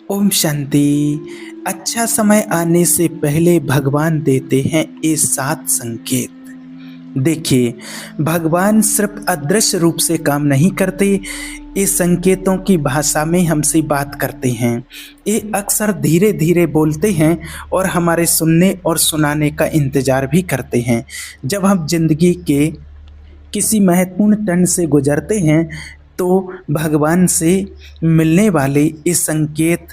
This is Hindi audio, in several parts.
ओम शांति। अच्छा समय आने से पहले भगवान देते हैं ये 7 संकेत। देखिए, भगवान सिर्फ अदृश्य रूप से काम नहीं करते, ये संकेतों की भाषा में हमसे बात करते हैं। ये अक्सर धीरे धीरे बोलते हैं और हमारे सुनने और सुनाने का इंतजार भी करते हैं। जब हम जिंदगी के किसी महत्वपूर्ण टर्न से गुजरते हैं तो भगवान से मिलने वाले ये संकेत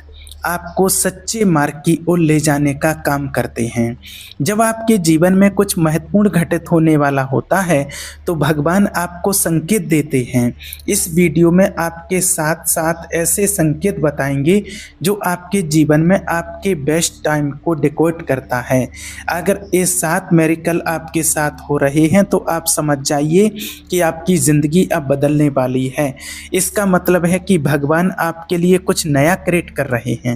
आपको सच्चे मार्ग की ओर ले जाने का काम करते हैं। जब आपके जीवन में कुछ महत्वपूर्ण घटित होने वाला होता है तो भगवान आपको संकेत देते हैं। इस वीडियो में आपके साथ साथ ऐसे संकेत बताएंगे जो आपके जीवन में आपके बेस्ट टाइम को डिकोड करता है। अगर ये 7 मेरिकल आपके साथ हो रहे हैं तो आप समझ जाइए कि आपकी ज़िंदगी अब बदलने वाली है। इसका मतलब है कि भगवान आपके लिए कुछ नया क्रिएट कर रहे हैं,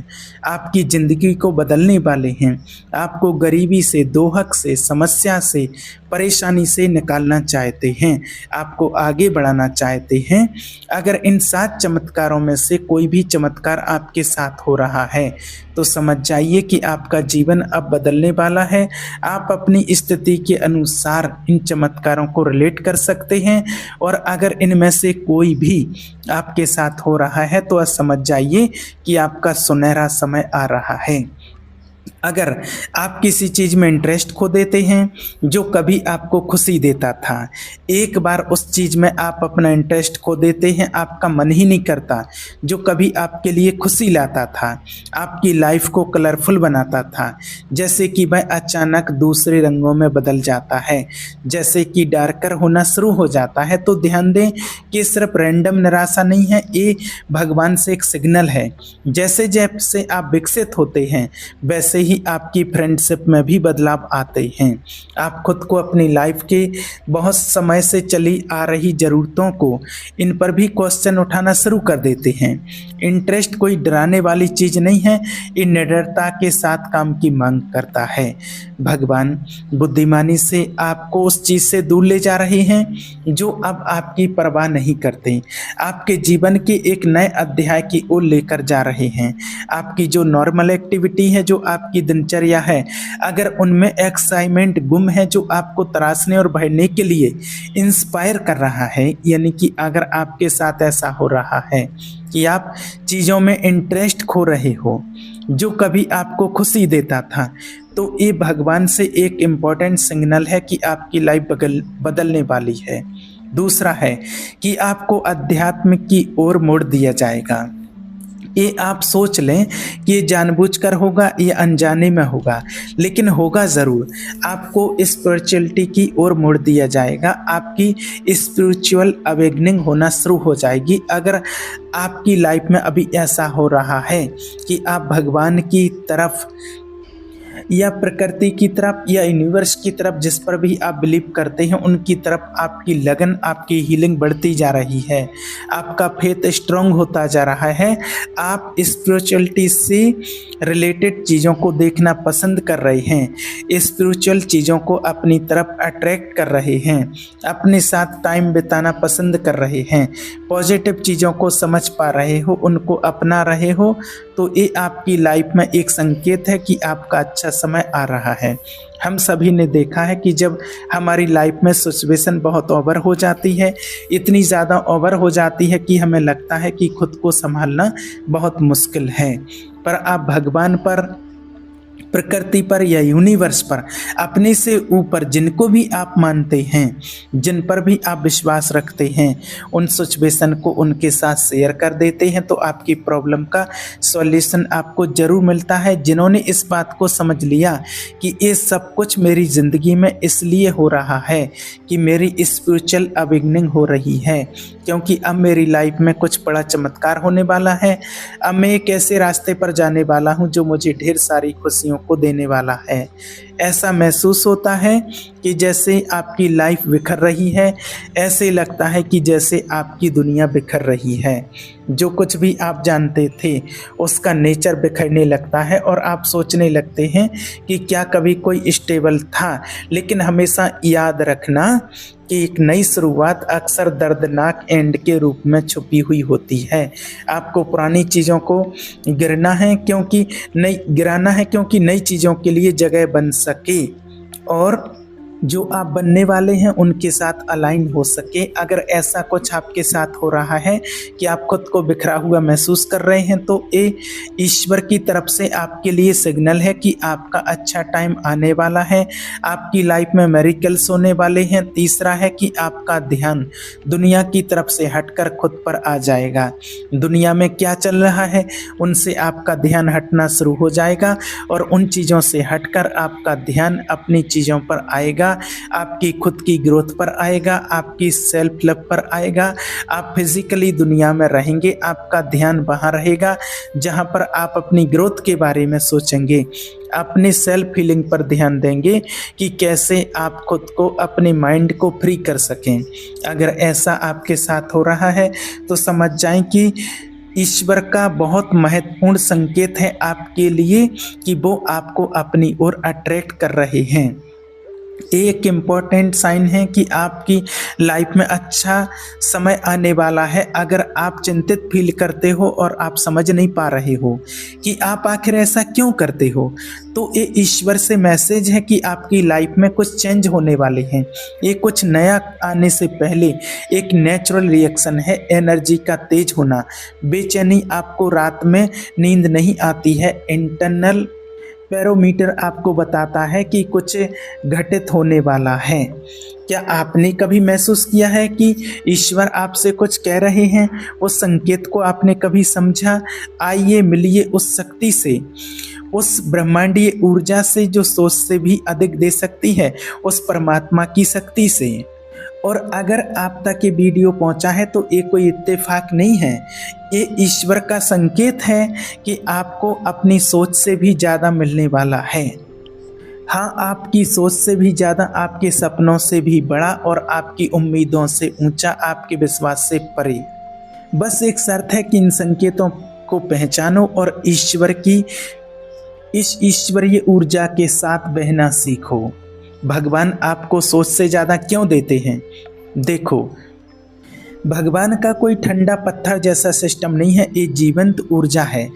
आपकी ज़िंदगी को बदलने वाले हैं। आपको गरीबी से, दोहक से, समस्या से, परेशानी से निकालना चाहते हैं, आपको आगे बढ़ाना चाहते हैं। अगर इन 7 चमत्कारों में से कोई भी चमत्कार आपके साथ हो रहा है तो समझ जाइए कि आपका जीवन अब बदलने वाला है। आप अपनी स्थिति के अनुसार इन चमत्कारों को रिलेट कर सकते हैं और अगर इनमें से कोई भी आपके साथ हो रहा है तो समझ जाइए कि आपका सुनहरा समय आ रहा है। अगर आप किसी चीज़ में इंटरेस्ट खो देते हैं जो कभी आपको खुशी देता था, एक बार उस चीज़ में आप अपना इंटरेस्ट खो देते हैं, आपका मन ही नहीं करता, जो कभी आपके लिए खुशी लाता था, आपकी लाइफ को कलरफुल बनाता था, जैसे कि वह अचानक दूसरे रंगों में बदल जाता है, जैसे कि डार्कर होना शुरू हो जाता है, तो ध्यान दें कि सिर्फ रैंडम निराशा नहीं है, ये भगवान से एक सिग्नल है। जैसे जैसे आप विकसित होते हैं वैसे ही आपकी फ्रेंडशिप में भी बदलाव आते हैं। आप खुद को अपनी लाइफ के बहुत समय से चली आ रही ज़रूरतों को, इन पर भी क्वेश्चन उठाना शुरू कर देते हैं। इंटरेस्ट कोई डराने वाली चीज़ नहीं है, ये निडरता के साथ काम की मांग करता है। भगवान बुद्धिमानी से आपको उस चीज़ से दूर ले जा रहे हैं जो अब आपकी परवाह नहीं करते, आपके जीवन के एक नए अध्याय की ओर लेकर जा रहे हैं। आपकी जो नॉर्मल एक्टिविटी है, जो आपकी दिनचर्या है, अगर उनमें एक्साइटमेंट गुम है जो आपको तराशने और बढ़ने के लिए इंस्पायर कर रहा है, यानी कि अगर आपके साथ ऐसा हो रहा है कि आप चीज़ों में इंटरेस्ट खो रहे हो जो कभी आपको खुशी देता था, तो ये भगवान से एक इम्पॉर्टेंट सिग्नल है कि आपकी लाइफ बदलने वाली है। दूसरा है कि आपको अध्यात्म की ओर मोड़ दिया जाएगा। ये आप सोच लें कि ये जानबूझकर होगा या अनजाने में होगा, लेकिन होगा ज़रूर। आपको स्पिरिचुअलिटी की ओर मोड़ दिया जाएगा, आपकी स्पिरिचुअल अवेकनिंग होना शुरू हो जाएगी। अगर आपकी लाइफ में अभी ऐसा हो रहा है कि आप भगवान की तरफ या प्रकृति की तरफ या यूनिवर्स की तरफ, जिस पर भी आप बिलीव करते हैं, उनकी तरफ आपकी लगन, आपकी हीलिंग बढ़ती जा रही है, आपका फेथ स्ट्रांग होता जा रहा है, आप स्पिरिचुअलिटी से रिलेटेड चीज़ों को देखना पसंद कर रहे हैं, स्पिरिचुअल चीज़ों को अपनी तरफ अट्रैक्ट कर रहे हैं, अपने साथ टाइम बिताना पसंद कर रहे हैं, पॉजिटिव चीज़ों को समझ पा रहे हो, उनको अपना रहे हो, तो ये आपकी लाइफ में एक संकेत है कि आपका अच्छा समय आ रहा है। हम सभी ने देखा है कि जब हमारी लाइफ में सिचुएशन बहुत ओवर हो जाती है, इतनी ज़्यादा ओवर हो जाती है कि हमें लगता है कि खुद को संभालना बहुत मुश्किल है, पर आप भगवान पर, प्रकृति पर या यूनिवर्स पर, अपने से ऊपर जिनको भी आप मानते हैं, जिन पर भी आप विश्वास रखते हैं, उन सिचुएशन को उनके साथ शेयर कर देते हैं तो आपकी प्रॉब्लम का सॉल्यूशन आपको ज़रूर मिलता है। जिन्होंने इस बात को समझ लिया कि ये सब कुछ मेरी ज़िंदगी में इसलिए हो रहा है कि मेरी स्पिरिचुअल अवेकनिंग हो रही है, क्योंकि अब मेरी लाइफ में कुछ बड़ा चमत्कार होने वाला है, अब मैं एक ऐसे रास्ते पर जाने वाला हूँ जो मुझे ढेर सारी खुशियों को देने वाला है। ऐसा महसूस होता है कि जैसे आपकी लाइफ बिखर रही है, ऐसे लगता है कि जैसे आपकी दुनिया बिखर रही है। जो कुछ भी आप जानते थे उसका नेचर बिखरने लगता है और आप सोचने लगते हैं कि क्या कभी कोई स्टेबल था। लेकिन हमेशा याद रखना कि एक नई शुरुआत अक्सर दर्दनाक एंड के रूप में छुपी हुई होती है। आपको पुरानी चीज़ों को गिराना है क्योंकि नई चीज़ों के लिए जगह बन सके और जो आप बनने वाले हैं उनके साथ अलाइन हो सके। अगर ऐसा कुछ आपके साथ हो रहा है कि आप खुद को बिखरा हुआ महसूस कर रहे हैं तो ये ईश्वर की तरफ से आपके लिए सिग्नल है कि आपका अच्छा टाइम आने वाला है, आपकी लाइफ में मेरिकल्स होने वाले हैं। तीसरा है कि आपका ध्यान दुनिया की तरफ से हटकर खुद पर आ जाएगा। दुनिया में क्या चल रहा है उनसे आपका ध्यान हटना शुरू हो जाएगा और उन चीज़ों से हटकर आपका ध्यान अपनी चीज़ों पर आएगा, आपकी खुद की ग्रोथ पर आएगा, आपकी सेल्फ लव पर आएगा। आप फिजिकली दुनिया में रहेंगे, आपका ध्यान वहाँ रहेगा जहाँ पर आप अपनी ग्रोथ के बारे में सोचेंगे, अपने सेल्फ फीलिंग पर ध्यान देंगे कि कैसे आप खुद को अपने माइंड को फ्री कर सकें। अगर ऐसा आपके साथ हो रहा है तो समझ जाएं कि ईश्वर का बहुत महत्वपूर्ण संकेत है आपके लिए कि वो आपको अपनी ओर अट्रैक्ट कर रहे हैं। एक इम्पॉर्टेंट साइन है कि आपकी लाइफ में अच्छा समय आने वाला है। अगर आप चिंतित फील करते हो और आप समझ नहीं पा रहे हो कि आप आखिर ऐसा क्यों करते हो, तो ये ईश्वर से मैसेज है कि आपकी लाइफ में कुछ चेंज होने वाले हैं। ये कुछ नया आने से पहले एक नेचुरल रिएक्शन है। एनर्जी का तेज होना, बेचैनी, आपको रात में नींद नहीं आती है, इंटरनल बैरोमीटर आपको बताता है कि कुछ घटित होने वाला है। क्या आपने कभी महसूस किया है कि ईश्वर आपसे कुछ कह रहे हैं? उस संकेत को आपने कभी समझा? आइए मिलिए उस शक्ति से, उस ब्रह्मांडीय ऊर्जा से जो सोच से भी अधिक दे सकती है, उस परमात्मा की शक्ति से। और अगर आप तक ये वीडियो पहुंचा है तो ये कोई इत्तेफाक नहीं है, ये ईश्वर का संकेत है कि आपको अपनी सोच से भी ज़्यादा मिलने वाला है। हाँ, आपकी सोच से भी ज़्यादा, आपके सपनों से भी बड़ा और आपकी उम्मीदों से ऊंचा, आपके विश्वास से परे। बस एक शर्त है कि इन संकेतों को पहचानो और ईश्वर की इस ईश्वरीय ऊर्जा के साथ बहना सीखो। भगवान आपको सोच से ज़्यादा क्यों देते हैं? देखो, भगवान का कोई ठंडा पत्थर जैसा सिस्टम नहीं है, ये जीवंत ऊर्जा है।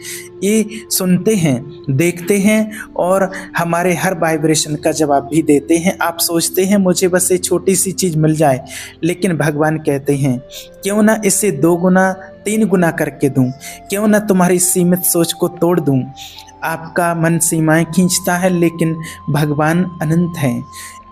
ये सुनते हैं, देखते हैं और हमारे हर वाइब्रेशन का जवाब भी देते हैं। आप सोचते हैं मुझे बस ये छोटी सी चीज़ मिल जाए, लेकिन भगवान कहते हैं क्यों ना इसे 2 गुना 3 गुना करके दूं, क्यों ना तुम्हारी सीमित सोच को तोड़ दूं। आपका मन सीमाएं खींचता है लेकिन भगवान अनंत हैं।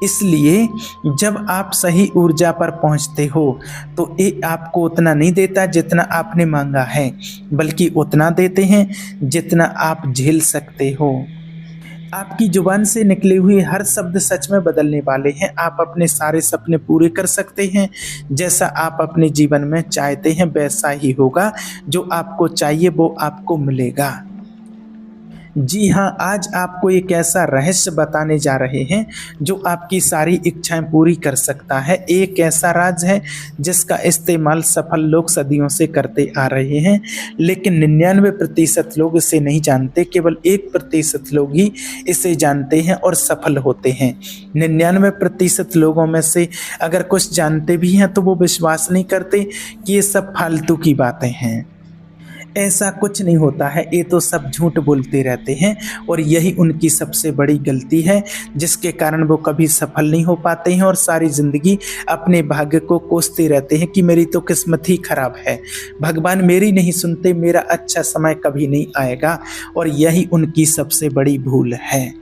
इसलिए जब आप सही ऊर्जा पर पहुंचते हो तो ये आपको उतना नहीं देता जितना आपने मांगा है, बल्कि उतना देते हैं जितना आप झेल सकते हो। आपकी जुबान से निकले हुए हर शब्द सच में बदलने वाले हैं। आप अपने सारे सपने पूरे कर सकते हैं। जैसा आप अपने जीवन में चाहते हैं वैसा ही होगा। जो आपको चाहिए वो आपको मिलेगा। जी हाँ, आज आपको एक ऐसा रहस्य बताने जा रहे हैं जो आपकी सारी इच्छाएं पूरी कर सकता है। एक ऐसा राज है जिसका इस्तेमाल सफल लोग सदियों से करते आ रहे हैं, लेकिन 99% लोग इसे नहीं जानते। केवल 1% लोग ही इसे जानते हैं और सफल होते हैं। 99% लोगों में से अगर कुछ जानते भी हैं तो वो विश्वास नहीं करते कि ये सब फालतू की बातें हैं। ऐसा कुछ नहीं होता है, ये तो सब झूठ बोलते रहते हैं और यही उनकी सबसे बड़ी गलती है, जिसके कारण वो कभी सफल नहीं हो पाते हैं और सारी ज़िंदगी अपने भाग्य को कोसते रहते हैं कि मेरी तो किस्मत ही खराब है, भगवान मेरी नहीं सुनते, मेरा अच्छा समय कभी नहीं आएगा। और यही उनकी सबसे बड़ी भूल है।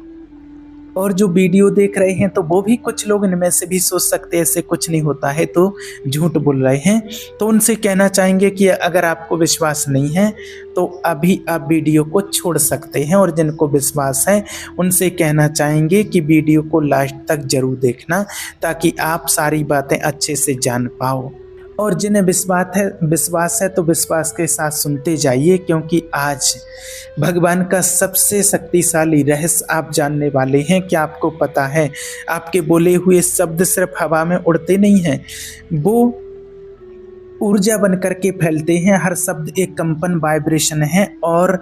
और जो वीडियो देख रहे हैं तो वो भी कुछ लोग इनमें से भी सोच सकते हैं ऐसे कुछ नहीं होता है, तो झूठ बोल रहे हैं। तो उनसे कहना चाहेंगे कि अगर आपको विश्वास नहीं है तो अभी आप वीडियो को छोड़ सकते हैं, और जिनको विश्वास है उनसे कहना चाहेंगे कि वीडियो को लास्ट तक जरूर देखना ताकि आप सारी बातें अच्छे से जान पाओ। और जिन्हें विश्वास है तो विश्वास के साथ सुनते जाइए, क्योंकि आज भगवान का सबसे शक्तिशाली रहस्य आप जानने वाले हैं। क्या आपको पता है, आपके बोले हुए शब्द सिर्फ हवा में उड़ते नहीं हैं, वो ऊर्जा बन करके फैलते हैं। हर शब्द एक कंपन वाइब्रेशन है और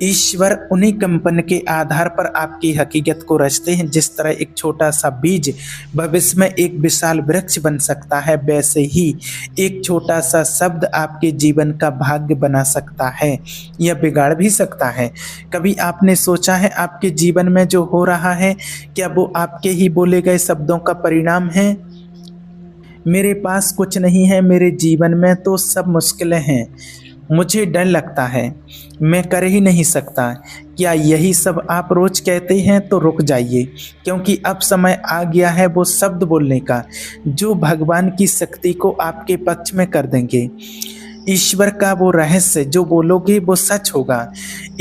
ईश्वर उन्हीं कंपन के आधार पर आपकी हकीकत को रचते हैं। जिस तरह एक छोटा सा बीज भविष्य में एक विशाल वृक्ष बन सकता है, वैसे ही एक छोटा सा शब्द आपके जीवन का भाग्य बना सकता है या बिगाड़ भी सकता है। कभी आपने सोचा है आपके जीवन में जो हो रहा है, क्या वो आपके ही बोले गए शब्दों का परिणाम है? मेरे पास कुछ नहीं है, मेरे जीवन में तो सब मुश्किलें हैं, मुझे डर लगता है, मैं कर ही नहीं सकता। क्या यही सब आप रोज कहते हैं? तो रुक जाइए, क्योंकि अब समय आ गया है वो शब्द बोलने का जो भगवान की शक्ति को आपके पक्ष में कर देंगे। ईश्वर का वो रहस्य जो बोलोगे वो सच होगा।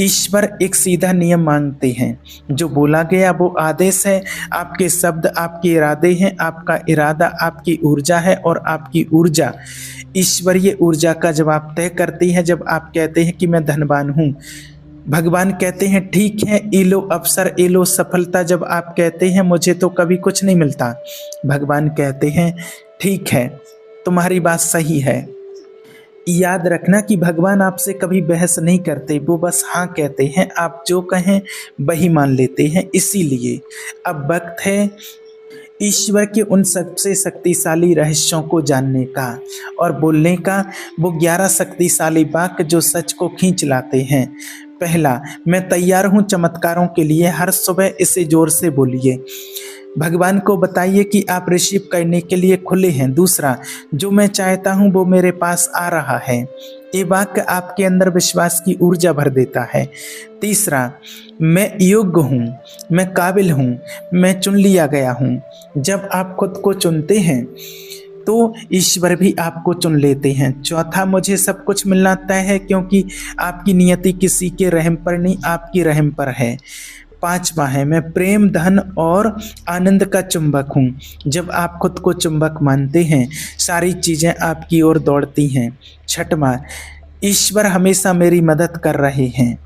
ईश्वर एक सीधा नियम मांगते हैं, जो बोला गया वो आदेश है। आपके शब्द आपके इरादे हैं, आपका इरादा आपकी ऊर्जा है और आपकी ऊर्जा ईश्वरीय ऊर्जा का जवाब तय करती है। जब आप कहते हैं कि मैं धनवान हूँ, भगवान कहते हैं ठीक है, ये लो अवसर, ये लो सफलता। जब आप कहते हैं मुझे तो कभी कुछ नहीं मिलता, भगवान कहते हैं ठीक है, तुम्हारी बात सही है। याद रखना कि भगवान आपसे कभी बहस नहीं करते, वो बस हाँ कहते हैं, आप जो कहें वही मान लेते हैं। इसीलिए अब वक्त है ईश्वर के उन सबसे शक्तिशाली रहस्यों को जानने का और बोलने का। वो 11 शक्तिशाली वाक्य जो सच को खींच लाते हैं। पहला, मैं तैयार हूँ चमत्कारों के लिए। हर सुबह इसे जोर से बोलिए। भगवान को बताइए कि आप रिसीव करने के लिए खुले हैं। दूसरा, जो मैं चाहता हूँ वो मेरे पास आ रहा है। ये वाक्य आपके अंदर विश्वास की ऊर्जा भर देता है। तीसरा, मैं योग्य हूँ, मैं काबिल हूँ, मैं चुन लिया गया हूँ। जब आप खुद को चुनते हैं तो ईश्वर भी आपको चुन लेते हैं। चौथा, मुझे सब कुछ मिलना तय है, क्योंकि आपकी नियति किसी के रहम पर नहीं, आपकी रहम पर है। पांचवा है, मैं प्रेम, धन और आनंद का चुंबक हूँ। जब आप खुद को चुंबक मानते हैं, सारी चीज़ें आपकी ओर दौड़ती हैं। छठवां, ईश्वर हमेशा मेरी मदद कर रहे हैं।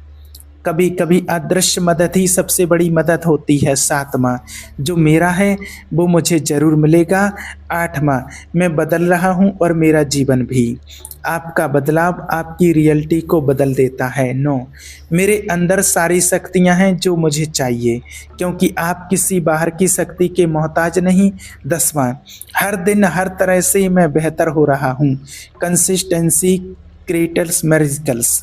कभी कभी अदृश्य मदद ही सबसे बड़ी मदद होती है। सातवां, जो मेरा है वो मुझे ज़रूर मिलेगा। आठवां, मैं बदल रहा हूँ और मेरा जीवन भी। आपका बदलाव आपकी रियलिटी को बदल देता है। 9, मेरे अंदर सारी शक्तियाँ हैं जो मुझे चाहिए, क्योंकि आप किसी बाहर की शक्ति के मोहताज नहीं। 10वां, हर दिन हर तरह से मैं बेहतर हो रहा हूँ। Consistency creates miracles.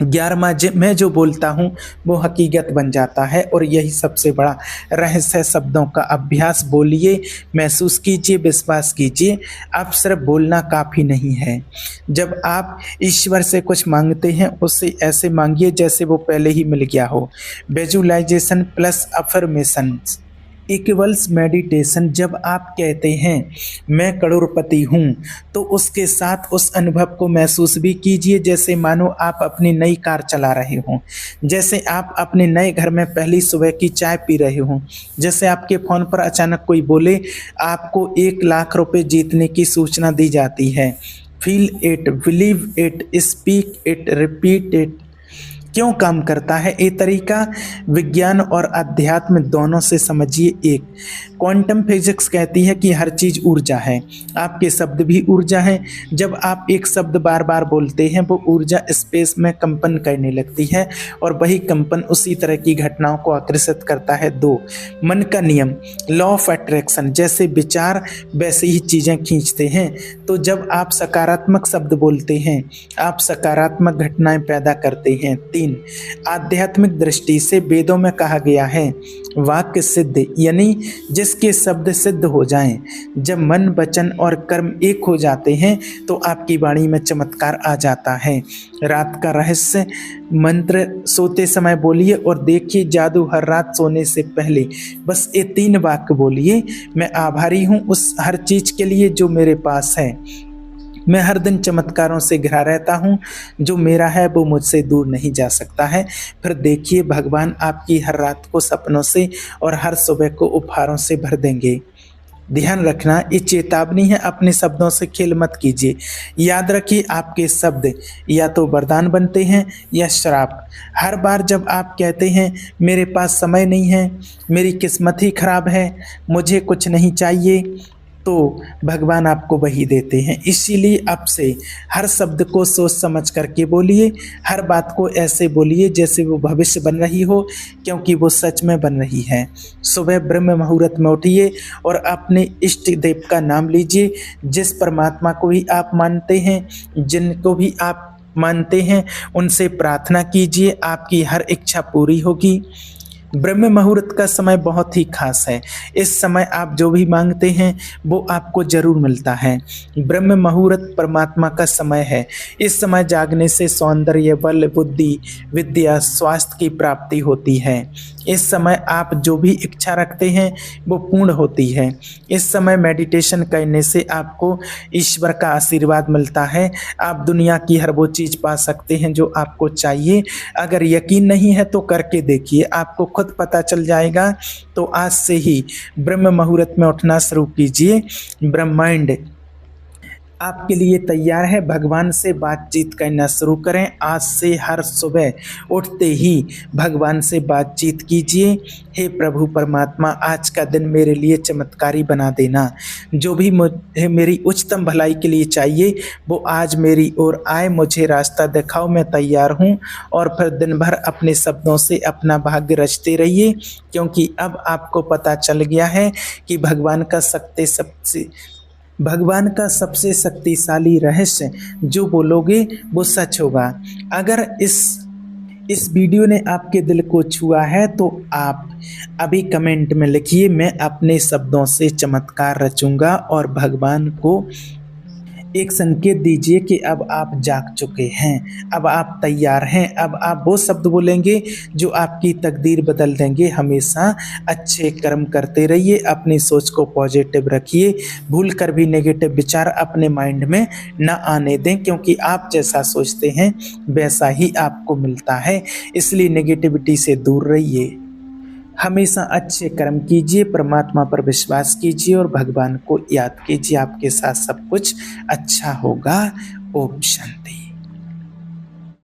11वां, मैं जो बोलता हूँ वो हकीकत बन जाता है। और यही सबसे बड़ा रहस्य है शब्दों का अभ्यास। बोलिए, महसूस कीजिए, विश्वास कीजिए। अब सिर्फ बोलना काफ़ी नहीं है। जब आप ईश्वर से कुछ मांगते हैं, उससे ऐसे मांगिए जैसे वो पहले ही मिल गया हो। Visualisation plus affirmation equals meditation. जब आप कहते हैं मैं करोड़पति हूँ, तो उसके साथ उस अनुभव को महसूस भी कीजिए जैसे मानो आप अपनी नई कार चला रहे हों, जैसे आप अपने नए घर में पहली सुबह की चाय पी रहे हों, जैसे आपके फ़ोन पर अचानक कोई बोले आपको 1 लाख रुपए जीतने की सूचना दी जाती है। Feel it, believe it, speak it, repeat it. क्यों काम करता है ये तरीका? विज्ञान और अध्यात्म दोनों से समझिए। एक, क्वांटम फिजिक्स कहती है कि हर चीज़ ऊर्जा है, आपके शब्द भी ऊर्जा हैं। जब आप एक शब्द बार बार बोलते हैं, वो ऊर्जा स्पेस में कंपन करने लगती है और वही कंपन उसी तरह की घटनाओं को आकर्षित करता है। 2, मन का नियम, लॉ ऑफ अट्रैक्शन। जैसे विचार वैसे ही चीज़ें खींचते हैं। तो जब आप सकारात्मक शब्द बोलते हैं, आप सकारात्मक घटनाएं पैदा करते हैं। 3, आध्यात्मिक दृष्टि से वेदों में कहा गया है वाक्य सिद्ध, यानी जिसके शब्द सिद्ध हो जाएं। जब मन, वचन और कर्म एक हो जाते हैं तो आपकी वाणी में चमत्कार आ जाता है। रात का रहस्य मंत्र सोते समय बोलिए और देखिए जादू। हर रात सोने से पहले बस ये 3 वाक्य बोलिए। मैं आभारी हूँ उस हर चीज़ के लिए जो मेरे पास है। मैं हर दिन चमत्कारों से घिरा रहता हूँ। जो मेरा है वो मुझसे दूर नहीं जा सकता है। फिर देखिए भगवान आपकी हर रात को सपनों से और हर सुबह को उपहारों से भर देंगे। ध्यान रखना, ये चेतावनी है, अपने शब्दों से खेल मत कीजिए। याद रखिए, आपके शब्द या तो वरदान बनते हैं या श्राप। हर बार जब आप कहते हैं मेरे पास समय नहीं है, मेरी किस्मत ही खराब है, मुझे कुछ नहीं चाहिए, तो भगवान आपको वही देते हैं। इसीलिए अब से हर शब्द को सोच समझ करके बोलिए, हर बात को ऐसे बोलिए जैसे वो भविष्य बन रही हो, क्योंकि वो सच में बन रही है। सुबह ब्रह्म मुहूर्त में उठिए और अपने इष्ट देव का नाम लीजिए। जिस परमात्मा को भी आप मानते हैं, जिनको भी आप मानते हैं, उनसे प्रार्थना कीजिए, आपकी हर इच्छा पूरी होगी। ब्रह्म मुहूर्त का समय बहुत ही खास है। इस समय आप जो भी मांगते हैं वो आपको जरूर मिलता है। ब्रह्म मुहूर्त परमात्मा का समय है। इस समय जागने से सौंदर्य, बल, बुद्धि, विद्या, स्वास्थ्य की प्राप्ति होती है। इस समय आप जो भी इच्छा रखते हैं वो पूर्ण होती है। इस समय मेडिटेशन करने से आपको ईश्वर का आशीर्वाद मिलता है। आप दुनिया की हर वो चीज़ पा सकते हैं जो आपको चाहिए। अगर यकीन नहीं है तो करके देखिए, आपको खुद पता चल जाएगा। तो आज से ही ब्रह्म मुहूर्त में उठना शुरू कीजिए। ब्रह्मांड आपके लिए तैयार है। भगवान से बातचीत करना शुरू करें। आज से हर सुबह उठते ही भगवान से बातचीत कीजिए। हे प्रभु परमात्मा, आज का दिन मेरे लिए चमत्कारी बना देना। जो भी मुझे मेरी उच्चतम भलाई के लिए चाहिए वो आज मेरी ओर आए, मुझे रास्ता दिखाओ, मैं तैयार हूँ। और फिर दिन भर अपने शब्दों से अपना भाग्य रचते रहिए, क्योंकि अब आपको पता चल गया है कि भगवान का सबसे शक्तिशाली रहस्य जो बोलोगे वो सच होगा। अगर इस वीडियो ने आपके दिल को छुआ है तो आप अभी कमेंट में लिखिए, मैं अपने शब्दों से चमत्कार रचूंगा, और भगवान को एक संकेत दीजिए कि अब आप जाग चुके हैं, अब आप तैयार हैं। अब आप वो शब्द बोलेंगे जो आपकी तकदीर बदल देंगे। हमेशा अच्छे कर्म करते रहिए, अपनी सोच को पॉजिटिव रखिए, भूल कर भी नेगेटिव विचार अपने माइंड में ना आने दें, क्योंकि आप जैसा सोचते हैं वैसा ही आपको मिलता है। इसलिए नेगेटिविटी से दूर रहिए, हमेशा अच्छे कर्म कीजिए, परमात्मा पर विश्वास कीजिए और भगवान को याद कीजिए। आपके साथ सब कुछ अच्छा होगा। ओम शांति।